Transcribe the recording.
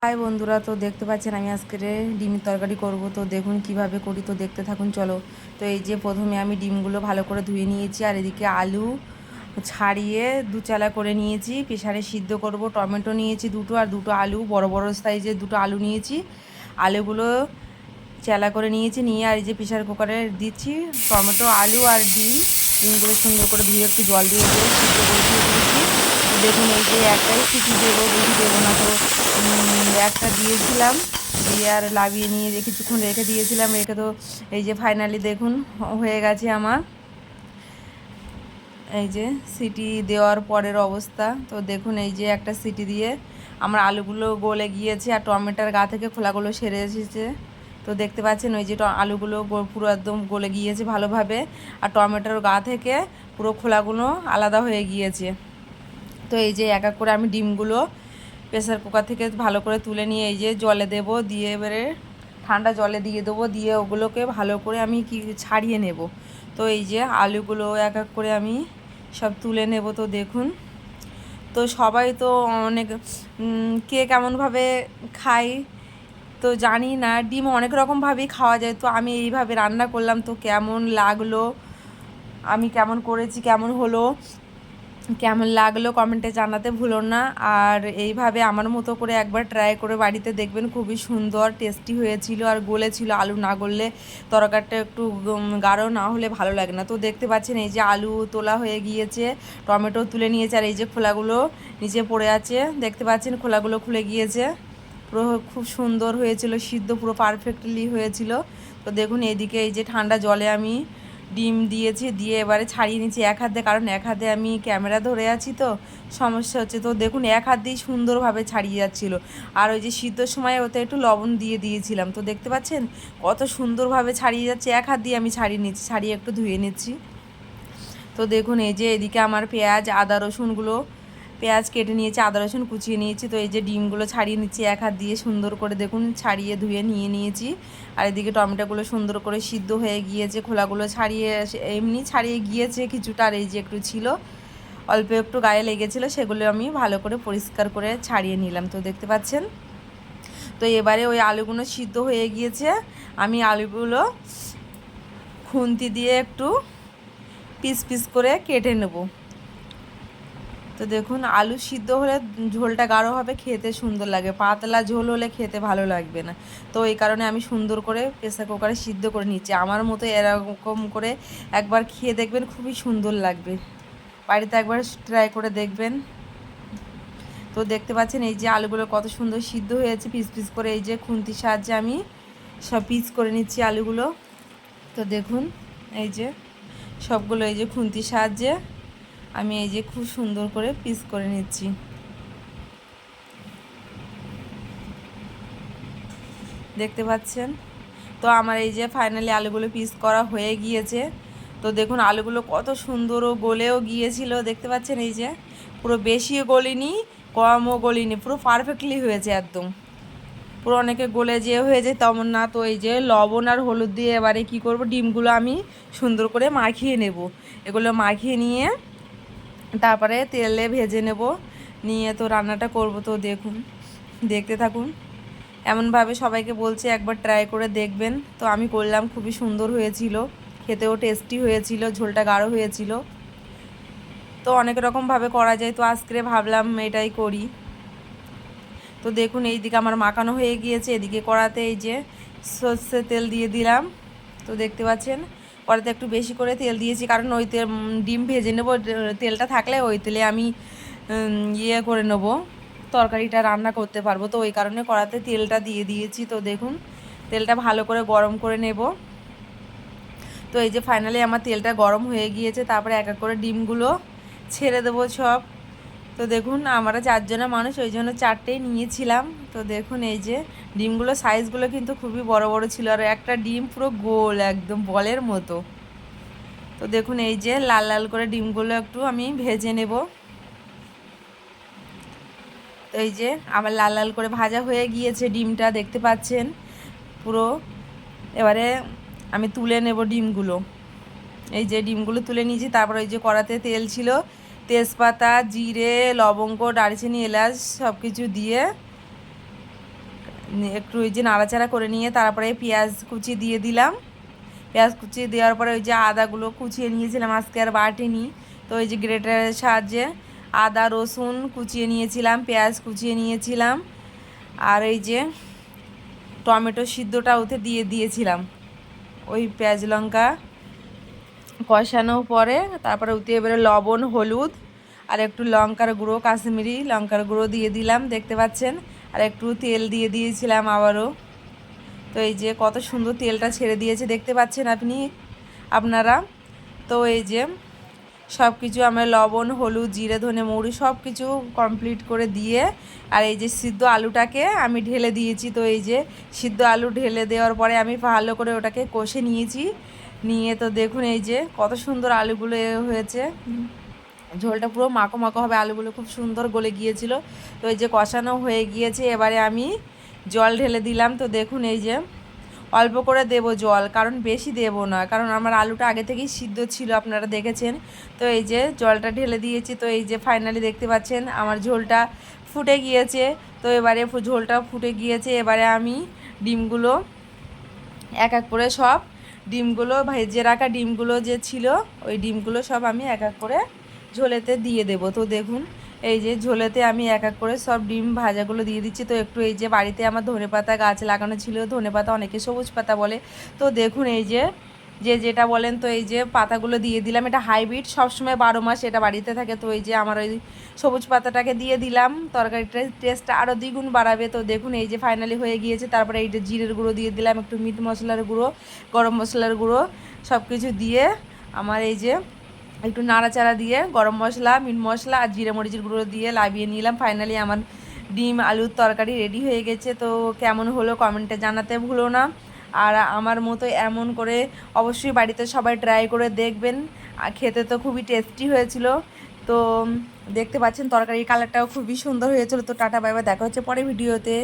High বন্ধুরা, তো দেখতে পাচ্ছেন আমি আজকে ডিমের তরকারি করব। তো দেখুন কিভাবে করি, তো দেখতে থাকুন চলো। তো এই যে প্রথমে আমি ডিমগুলো ভালো করে ধুয়ে নিয়েছি, আর এদিকে আলু ছাড়িয়ে দুচালা করে নিয়েছি, প্রেসারে সিদ্ধ করব। টমেটো নিয়েছি দুটো, আর দুটো আলু বড় বড় সাইজের দুটো আলু নিয়েছি। আলুগুলো চেলা করে নিয়েছি, নিয়ে আর এই যে প্রেসার কুকারে দিচ্ছি টমেটো, আলু আর ডিমগুলো সুন্দর করে ধুয়ে একটু জল দিয়ে দিয়ে সিদ্ধ করে দিয়ে দিয়েছি। তো দেখুন এই যে একটাই সিটি দেবো, বেশি দেবো না। তো একটা দিয়েছিলাম, দিয়ে আর লাভিয়ে নিয়ে যে কিছুক্ষণ রেখে দিয়েছিলাম, রেখে তো এই যে ফাইনালি দেখুন হয়ে গেছে আমার এই যে সিটি দেওয়ার পরের অবস্থা। তো দেখুন এই যে একটা সিটি দিয়ে আমার আলুগুলো গলে গিয়েছে, আর টমেটোর গা থেকে খোলাগুলো সেরে এসেছে। তো দেখতে পাচ্ছেন ওই যে আলুগুলো পুরো একদম গলে গিয়েছে ভালোভাবে, আর টমেটোর গা থেকে পুরো খোলাগুলো আলাদা হয়ে গিয়েছে। তো এই যে এক এক করে আমি ডিমগুলো প্রেসার কুকার থেকে ভালো করে তুলে নিয়ে এই যে জলে দেব, দিয়ে এবারে ঠান্ডা জলে দিয়ে দেবো, দিয়ে ওগুলোকে ভালো করে আমি ছাড়িয়ে নেব। তো এই যে আলুগুলো এক এক করে আমি সব তুলে নেব। তো দেখুন, তো সবাই তো অনেক কে কেমনভাবে খায় তো জানি না, ডিম অনেক রকমভাবেই খাওয়া যায়। তো আমি এইভাবে রান্না করলাম, তো কেমন লাগলো, আমি কেমন করেছি, কেমন হলো, কেমন লাগলো কমেন্টে জানাতে ভুলো না। আর এইভাবে আমার মতো করে একবার ট্রাই করে বাড়িতে দেখবেন, খুবই সুন্দর টেস্টি হয়েছিল, আর গলেছিল। আলু না গললে তরকারিটা একটু গাঢ় না হলে ভালো লাগে না। তো দেখতে পাচ্ছেন এই যে আলু তোলা হয়ে গিয়েছে, টমেটো তুলে নিয়েছে, আর এই যে খোলাগুলো নিচে পড়ে আছে, দেখতে পাচ্ছেন খোলাগুলো খুলে গিয়েছে। পুরো খুব সুন্দর হয়েছিল, সিদ্ধ পুরো পারফেক্টলি হয়েছিল। তো দেখুন এদিকে এই যে ঠান্ডা জলে আমি ডিম দিয়েছি, দিয়ে এবারে ছাড়িয়ে নিচ্ছি এক হাতে, কারণ এক হাতে আমি ক্যামেরা ধরে আছি তো সমস্যা হচ্ছে। তো দেখুন এক হাত দিয়েই সুন্দরভাবে ছাড়িয়ে যাচ্ছিল। আর ওই যে সিদ্ধর সময় ওতে একটু লবণ দিয়ে দিয়েছিলাম, তো দেখতে পাচ্ছেন কত সুন্দরভাবে ছাড়িয়ে যাচ্ছে। এক হাত দিয়ে আমি ছাড়িয়ে নিচ্ছি, ছাড়িয়ে একটু ধুয়ে নিচ্ছি। তো দেখুন এই যে এদিকে আমার পেঁয়াজ আদা রসুনগুলো, পেঁয়াজ কেটে নিয়েছি, আদা রসুন কুচিয়ে নিয়েছি। তো এই যে ডিমগুলো ছাড়িয়ে নিচ্ছি এক হাত দিয়ে সুন্দর করে, দেখুন ছাড়িয়ে ধুয়ে নিয়ে নিয়েছি। আর এদিকে টমেটোগুলো সুন্দর করে সিদ্ধ হয়ে গিয়েছে, খোলাগুলো ছাড়িয়ে এমনি ছাড়িয়ে গিয়েছে কিছুটা, আর এই যে একটু ছিল অল্প একটু গায়ে লেগেছিলো, সেগুলো আমি ভালো করে পরিষ্কার করে ছাড়িয়ে নিলাম। তো দেখতে পাচ্ছেন, তো এবারে ওই আলুগুলো সিদ্ধ হয়ে গিয়েছে, আমি আলুগুলো খুন্তি দিয়ে একটু পিস পিস করে কেটে নেব। তো দেখুন আলু সিদ্ধ হলে ঝোলটা গাঢ় হবে, খেতে সুন্দর লাগে, পাতলা ঝোল হলে খেতে ভালো লাগবে না। তো এই কারণে আমি সুন্দর করে প্রেসার কুকারে সিদ্ধ করে নিচ্ছি। আমার মতো এরকম করে একবার খেয়ে দেখবেন, খুবই সুন্দর লাগবে, বাড়িতে একবার ট্রাই করে দেখবেন। তো দেখতে পাচ্ছেন এই যে আলুগুলো কত সুন্দর সিদ্ধ হয়েছে, পিস পিস করে এই যে খুন্তির সাহায্যে আমি সব পিস করে নিচ্ছি আলুগুলো। তো দেখুন এই যে সবগুলো এই যে খুন্তির সাহায্যে আমি এই যে খুব সুন্দর করে পিস করে নিচ্ছি। দেখতে পাচ্ছেন, তো আমার এই যে ফাইনালি আলুগুলো পিস করা হয়ে গিয়েছে। তো দেখুন আলুগুলো কত সুন্দরও গলেও গিয়েছিল, দেখতে পাচ্ছেন এই যে পুরো বেশিও গলিনি কমও গলিনি, পুরো পারফেক্টলি হয়েছে একদম। পুরো অনেকে গলে যে হয়ে যায় তেমন না। তো এই যে লবণ আর হলুদ দিয়ে এবারে কি করব, ডিমগুলো আমি সুন্দর করে মাখিয়ে নেব। এগুলো মাখিয়ে নিয়ে তারপরে তেলে ভেজে নেব, নিয়ে তো রান্নাটা করব। তো দেখুন দেখতে থাকুন, এমনভাবে সবাইকে বলছি একবার ট্রাই করে দেখবেন। তো আমি করলাম, খুবই সুন্দর হয়েছিল, খেতেও টেস্টি হয়েছিল, ঝোলটা গাঢ় হয়েছিল। তো অনেক রকমভাবে করা যায়, তো আজকে ভাবলাম এটাই করি। তো দেখুন এইদিকে আমার মাখানো হয়ে গিয়েছে, এদিকে কড়াতে এই যে সর্ষে তেল দিয়ে দিলাম। তো দেখতে পাচ্ছেন কড়াতে একটু বেশি করে তেল দিয়েছি, কারণ ওই তেল ডিম ভেজে নেবো, তেলটা থাকলে ওই তেলে আমি ইয়ে করে নেবো, তরকারিটা রান্না করতে পারবো। তো ওই কারণে কড়াতে তেলটা দিয়ে দিয়েছি। তো দেখুন তেলটা ভালো করে গরম করে নেব। তো এই যে ফাইনালি আমার তেলটা গরম হয়ে গিয়েছে, তারপরে এক এক করে ডিমগুলো ছেড়ে দেবো সব। তো দেখুন আমরা চারজনের মানুষ, ওই জন্য চারটেই নিয়েছিলাম। তো দেখুন এই যে ডিমগুলো সাইজগুলো কিন্তু খুবই বড় বড় ছিল, আর একটা ডিম পুরো গোল একদম বলের মতো। তো দেখুন এই যে লাল লাল করে ডিমগুলো একটু আমি ভেজে নেব। তো এই যে আমার লাল লাল করে ভাজা হয়ে গিয়েছে ডিমটা, দেখতে পাচ্ছেন পুরো। এবারে আমি তুলে নেব ডিমগুলো, এই যে ডিমগুলো তুলে নিয়েছি। তারপর ওই যে কড়াতে তেল ছিল, তেজপাতা জিরে লবঙ্গ দারচিনি এলাচ সব কিছু দিয়ে একটু ওই যে নাড়াচাড়া করে নিয়ে তারপরে পেঁয়াজ কুচি দিয়ে দিলাম। পেঁয়াজ কুচি দেওয়ার পরে ওই যে আদাগুলো কুচিয়ে নিয়েছিলাম, আজকে আর বাটিনি, তো ওই যে গ্রেটারের সাহায্যে আদা রসুন কুচিয়ে নিয়েছিলাম, পেঁয়াজ কুচিয়ে নিয়েছিলাম, আর এই যে টমেটো সিদ্ধটা ওতে দিয়ে দিয়েছিলাম। ওই পেঁয়াজ লঙ্কা কষানোর পরে তারপরে ওতে এবারে লবণ হলুদ আর একটু লঙ্কার গুঁড়ো, কাশ্মীরি লঙ্কার গুঁড়ো দিয়ে দিলাম, দেখতে পাচ্ছেন, আর একটু তেল দিয়ে দিয়েছিলাম আবারও। তো এই যে কত সুন্দর তেলটা ছেড়ে দিয়েছে, দেখতে পাচ্ছেন আপনারা। তো এই যে সব কিছু আমরা লবণ হলুদ জিরে ধনে মৌরি সব কিছু কমপ্লিট করে দিয়ে, আর এই যে সিদ্ধ আলুটাকে আমি ঢেলে দিয়েছি। তো এই যে সিদ্ধ আলু ঢেলে দেওয়ার পরে আমি ভালো করে ওটাকে কষে নিয়েছি, নিয়ে তো দেখুন এই যে কত সুন্দর আলুগুলো হয়েছে, ঝোলটা পুরো মাখো মাখো হবে, আলুগুলো খুব সুন্দর গলে গিয়েছিল। তো এই যে কষানো হয়ে গিয়েছে, এবারে আমি জল ঢেলে দিলাম। তো দেখুন এই যে অল্প করে দেব জল, কারণ বেশি দেব না, কারণ আমার আলুটা আগে থেকেই সিদ্ধ ছিল, আপনারা দেখেছেন। তো এই যে জলটা ঢেলে দিয়েছি। তো এই যে ফাইনালি দেখতে পাচ্ছেন আমার ঝোলটা ফুটে গিয়েছে। তো এবারে ঝোলটা ফুটে গিয়েছে, এবারে আমি ডিমগুলো এক এক করে সব ডিমগুলো ভেজে রাখা ডিমগুলো যে ছিল ওই ডিমগুলো সব আমি এক এক করে ঝোলেতে দিয়ে দেব। তো দেখুন এই যে ঝোলেতে আমি এক এক করে সব ডিম ভাজাগুলো দিয়ে দিচ্ছি। তো একটু এই যে বাড়িতে আমার ধনেপাতা গাছ লাগানো ছিল, ধনেপাতা অনেকে সবুজ পাতা বলে, তো দেখুন এই যে যেটা বলেন, তো এই যে পাতাগুলো দিয়ে দিলাম। এটা হাইব্রিড, সবসময় 12 মাস এটা বাড়িতে থাকে। তো এই যে আমার ওই সবুজ পাতাটাকে দিয়ে দিলাম, তরকারিটার টেস্টটা আরও দ্বিগুণ বাড়াবে। তো দেখুন এই যে ফাইনালি হয়ে গিয়েছে। তারপরে এই যে জিরের গুঁড়ো দিয়ে দিলাম, একটু মিট মশলার গুঁড়ো, গরম মশলার গুঁড়ো সব কিছু দিয়ে আমার এই যে একটু নাড়াচাড়া দিয়ে গরম মশলা মিট মশলা আর জিরে মরিচের গুঁড়ো দিয়ে লাভিয়ে নিলাম। ফাইনালি আমার ডিম আলুর তরকারি রেডি হয়ে গেছে। তো কেমন হলো কমেন্টে জানাতে ভুলো না, আর আমার মতো এমন করে অবশ্যই বাড়িতে সবাই ট্রাই করে দেখবেন, আর খেতে তো খুবই টেস্টি হয়েছিল। তো দেখতে পাচ্ছেন তরকারির কালারটাও খুবই সুন্দর হয়েছিল। তো টাটা বাই বাই, দেখা হচ্ছে পরে ভিডিওতে।